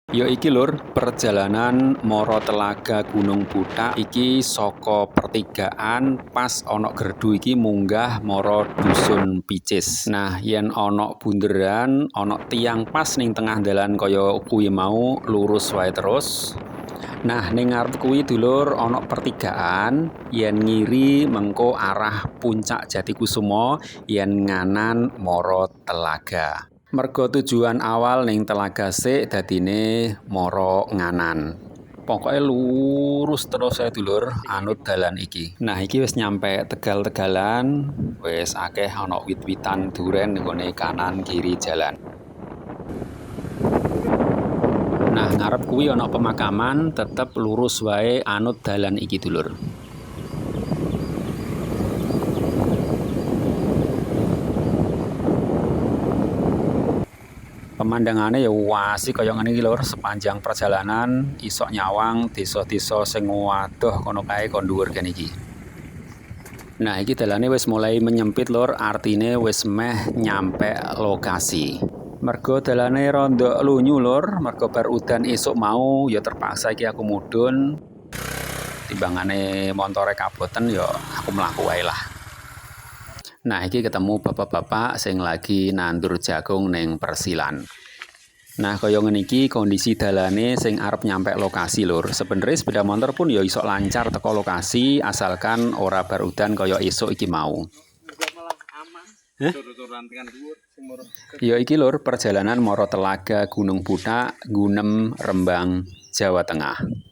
Ya iki lur, perjalanan Mara Telaga Gunung Buthak iki saka pertigaan pas ana gerdu iki munggah mara Dusun Picis. Nah, yen ana bunderan, ana tiang pas ning tengah dalan kaya kuwi mau, lurus wae terus. Nah, ning ngarep kuwi dulur ana pertigaan, yen ngiri mengko arah Puncak Jatikusuma, yen nganan Mara Telaga. Merga tujuan awal ning Telaga sik dadine Mara nganan. Pokoke lurus terus ae dulur anut dalan iki. Nah, iki wis nyampe Tegal-Tegalan, wis akeh ana wit-witan duren nggone kanan kiri jalan. Nah, ngarep kuwi ana pemakaman, tetep lurus wae anut dalan iki dulur. Pemandangane ya wasi kaya ngene iki lur, sepanjang perjalanan isok nyawang desa-desa sing wadoh kono kae kon dhuwur kene iki. Nah, iki dalane wis mulai menyempit lur, artine wis meh nyampe lokasi. Mergo dalane rada lunyu lur, mergo bar udan esuk mau ya terpaksa iki aku mudhun. Timbangane montore kaboten ya aku mlaku wae lah. Nah, iki ketemu bapak-bapak sing lagi nandur jagung ning persilan. Nah, kaya ngene iki kondisi dalane sing arep nyampe lokasi lur. Sebenarnya sepeda motor pun ya iso lancar teko lokasi asalkan ora bar udan kaya esuk iki mau. Ya iki lur perjalanan Mara Telaga Gunung Buthak, Gunem, Rembang, Jawa Tengah.